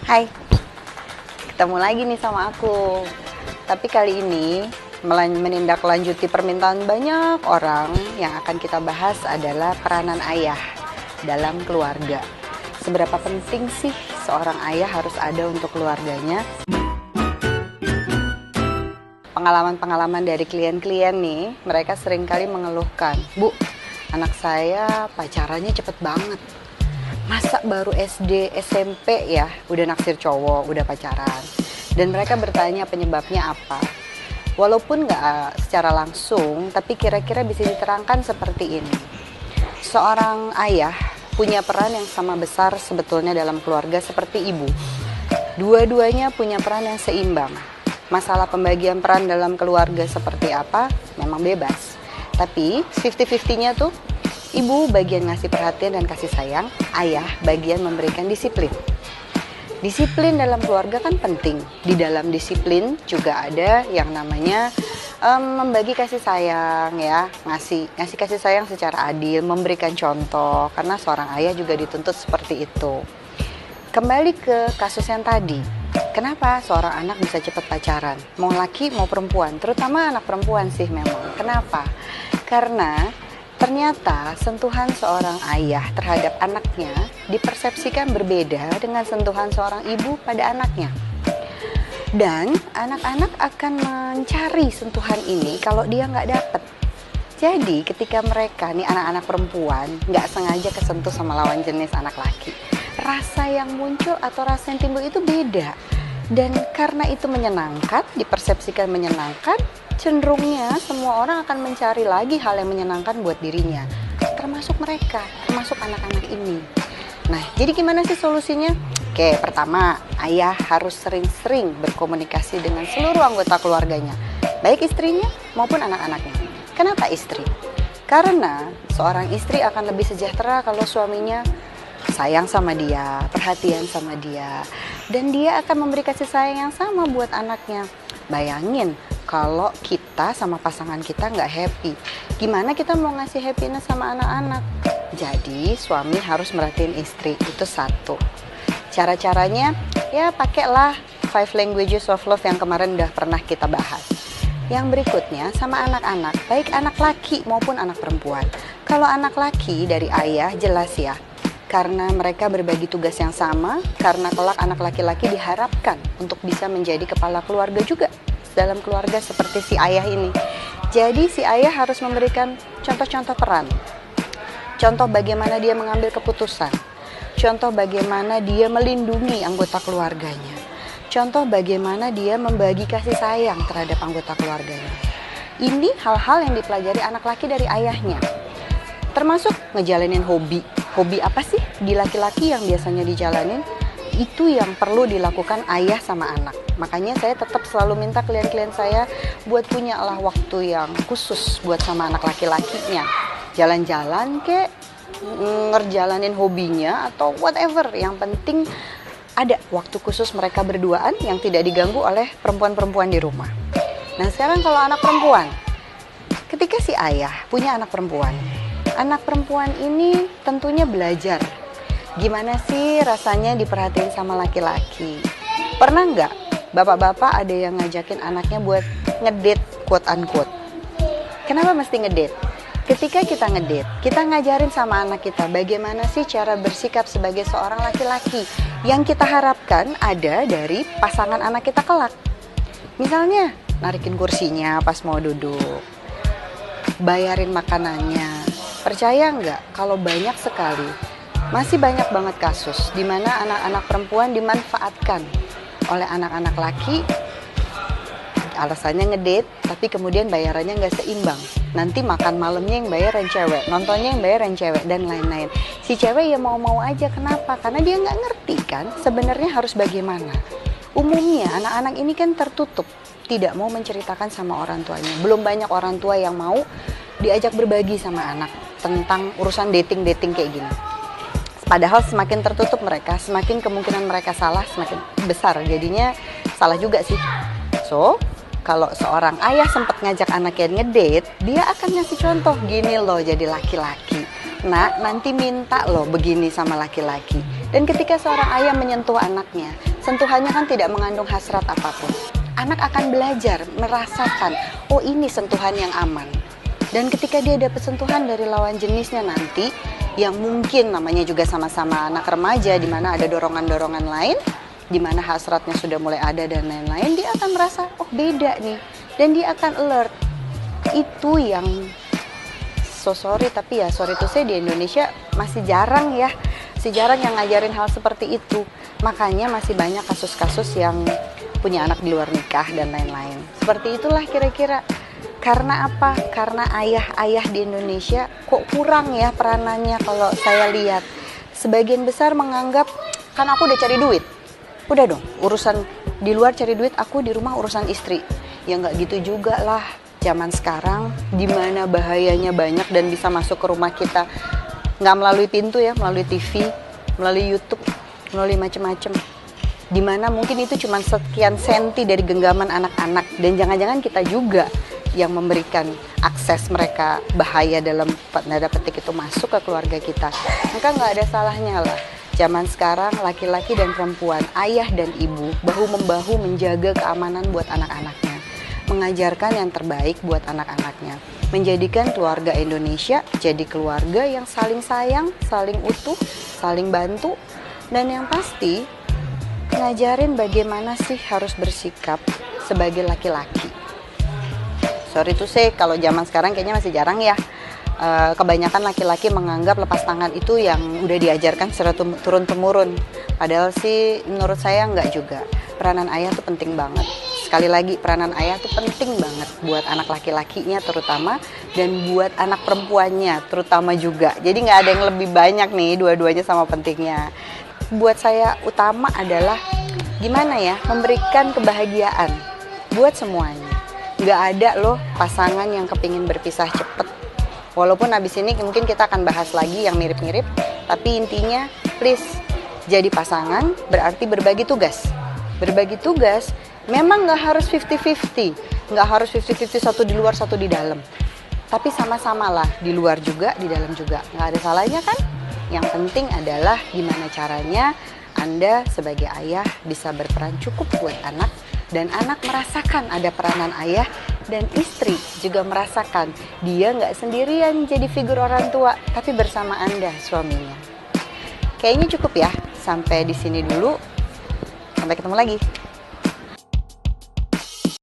Hai, ketemu lagi nih sama aku. Tapi kali ini menindaklanjuti permintaan banyak orang. Yang akan kita bahas adalah peranan ayah dalam keluarga. Seberapa penting sih seorang ayah harus ada untuk keluarganya? Pengalaman-pengalaman dari klien-klien nih, mereka seringkali mengeluhkan, "Bu, anak saya pacarannya cepet banget. Masa baru SD, SMP ya udah naksir cowok, udah pacaran." Dan mereka bertanya penyebabnya apa. Walaupun nggak secara langsung, tapi kira-kira bisa diterangkan seperti ini. Seorang ayah punya peran yang sama besar sebetulnya dalam keluarga seperti ibu. Dua-duanya punya peran yang seimbang. Masalah pembagian peran dalam keluarga seperti apa memang bebas. Tapi 50-50-nya tuh, ibu bagian ngasih perhatian dan kasih sayang, ayah bagian memberikan disiplin. Disiplin dalam keluarga kan penting. Di dalam disiplin juga ada yang namanya membagi kasih sayang ya, ngasih kasih sayang secara adil, memberikan contoh, karena seorang ayah juga dituntut seperti itu. Kembali ke kasus yang tadi, kenapa seorang anak bisa cepat pacaran? Mau laki mau perempuan, terutama anak perempuan sih memang. Kenapa? Karena ternyata sentuhan seorang ayah terhadap anaknya dipersepsikan berbeda dengan sentuhan seorang ibu pada anaknya. Dan anak-anak akan mencari sentuhan ini kalau dia nggak dapet. Jadi ketika mereka nih anak-anak perempuan nggak sengaja kesentuh sama lawan jenis anak laki, rasa yang muncul atau rasa yang timbul itu beda. Dan karena itu menyenangkan, dipersepsikan menyenangkan, cenderungnya semua orang akan mencari lagi hal yang menyenangkan buat dirinya, termasuk mereka, termasuk anak-anak ini. Nah, jadi gimana sih solusinya? Oke, pertama, ayah harus sering-sering berkomunikasi dengan seluruh anggota keluarganya, baik istrinya maupun anak-anaknya. Kenapa istri? Karena seorang istri akan lebih sejahtera kalau suaminya sayang sama dia, perhatian sama dia, dan dia akan memberi kasih sayang yang sama buat anaknya. Bayangin kalau kita sama pasangan kita nggak happy, gimana kita mau ngasih happiness sama anak-anak? Jadi suami harus merhatiin istri, itu satu. Cara-caranya ya pakailah 5 languages of love yang kemarin udah pernah kita bahas. Yang berikutnya sama anak-anak, baik anak laki maupun anak perempuan. Kalau anak laki dari ayah jelas ya, karena mereka berbagi tugas yang sama, karena kelak anak laki-laki diharapkan untuk bisa menjadi kepala keluarga juga dalam keluarga seperti si ayah ini. Jadi si ayah harus memberikan contoh-contoh peran. Contoh bagaimana dia mengambil keputusan. Contoh bagaimana dia melindungi anggota keluarganya. Contoh bagaimana dia membagi kasih sayang terhadap anggota keluarganya. Ini hal-hal yang dipelajari anak laki dari ayahnya. Termasuk ngejalanin hobi. Hobi apa sih di laki-laki yang biasanya dijalanin? Itu yang perlu dilakukan ayah sama anak. Makanya saya tetap selalu minta klien-klien saya buat punyalah waktu yang khusus buat sama anak laki-lakinya. Jalan-jalan kek, ngerjalanin hobinya atau whatever. Yang penting ada waktu khusus mereka berduaan yang tidak diganggu oleh perempuan-perempuan di rumah. Nah sekarang kalau anak perempuan, ketika si ayah punya anak perempuan ini tentunya belajar gimana sih rasanya diperhatiin sama laki-laki. Pernah nggak bapak-bapak ada yang ngajakin anaknya buat ngedate quote unquote? Kenapa mesti ngedate? Ketika kita ngedate, kita ngajarin sama anak kita bagaimana sih cara bersikap sebagai seorang laki-laki yang kita harapkan ada dari pasangan anak kita kelak. Misalnya, narikin kursinya pas mau duduk, bayarin makanannya. Percaya nggak kalau banyak sekali, masih banyak banget kasus di mana anak-anak perempuan dimanfaatkan oleh anak-anak laki. Alasannya ngedate, tapi kemudian bayarannya nggak seimbang. Nanti makan malamnya yang bayar yang cewek, nontonnya yang bayar yang cewek, dan lain-lain. Si cewek ya mau-mau aja, kenapa? Karena dia nggak ngerti kan sebenarnya harus bagaimana. Umumnya anak-anak ini kan tertutup, tidak mau menceritakan sama orang tuanya. Belum banyak orang tua yang mau diajak berbagi sama anak tentang urusan dating-dating kayak gini. Padahal semakin tertutup mereka, semakin kemungkinan mereka salah semakin besar. Jadinya salah juga sih. So, kalau seorang ayah sempat ngajak anaknya ngedate, dia akan ngasih contoh, gini loh jadi laki-laki. Nah, nanti minta loh begini sama laki-laki. Dan ketika seorang ayah menyentuh anaknya, sentuhannya kan tidak mengandung hasrat apapun. Anak akan belajar, merasakan, oh ini sentuhan yang aman. Dan ketika dia dapat sentuhan dari lawan jenisnya nanti, yang mungkin namanya juga sama-sama anak remaja, di mana ada dorongan-dorongan lain, di mana hasratnya sudah mulai ada dan lain-lain, dia akan merasa, oh beda nih. Dan dia akan alert. Itu yang sorry to say di Indonesia masih jarang ya. Masih jarang yang ngajarin hal seperti itu. Makanya masih banyak kasus-kasus yang punya anak di luar nikah dan lain-lain. Seperti itulah kira-kira. Karena apa? Karena ayah-ayah di Indonesia kok kurang ya peranannya kalau saya lihat. Sebagian besar menganggap, kan aku udah cari duit. Udah dong, urusan di luar cari duit, aku di rumah urusan istri. Ya nggak gitu juga lah. Zaman sekarang, dimana bahayanya banyak dan bisa masuk ke rumah kita. Nggak melalui pintu ya, melalui TV, melalui YouTube, melalui macem-macem. Dimana mungkin itu cuma sekian senti dari genggaman anak-anak. Dan jangan-jangan kita juga yang memberikan akses mereka bahaya dalam tanda petik itu masuk ke keluarga kita. Maka nggak ada salahnya lah. Zaman sekarang laki-laki dan perempuan, ayah dan ibu bahu-membahu menjaga keamanan buat anak-anaknya. Mengajarkan yang terbaik buat anak-anaknya. Menjadikan keluarga Indonesia jadi keluarga yang saling sayang, saling utuh, saling bantu. Dan yang pasti, ngajarin bagaimana sih harus bersikap sebagai laki-laki. Sorry to say, kalau zaman sekarang kayaknya masih jarang ya. Kebanyakan laki-laki menganggap lepas tangan itu yang udah diajarkan secara turun-temurun. Padahal sih menurut saya enggak juga. Peranan ayah tuh penting banget. Sekali lagi, peranan ayah tuh penting banget buat anak laki-lakinya terutama, dan buat anak perempuannya terutama juga. Jadi nggak ada yang lebih banyak nih, dua-duanya sama pentingnya. Buat saya utama adalah gimana ya, memberikan kebahagiaan buat semuanya. Nggak ada loh pasangan yang kepingin berpisah cepet. Walaupun abis ini mungkin kita akan bahas lagi yang mirip-mirip, tapi intinya please, jadi pasangan berarti berbagi tugas. Berbagi tugas memang nggak harus 50-50, nggak harus 50-50 satu di luar satu di dalam. Tapi sama-sama lah, di luar juga, di dalam juga. Nggak ada salahnya kan? Yang penting adalah gimana caranya Anda sebagai ayah bisa berperan cukup buat anak, dan anak merasakan ada peranan ayah, dan istri juga merasakan dia nggak sendirian jadi figur orang tua, tapi bersama Anda, suaminya. Kayaknya cukup ya, sampai di sini dulu. Sampai ketemu lagi.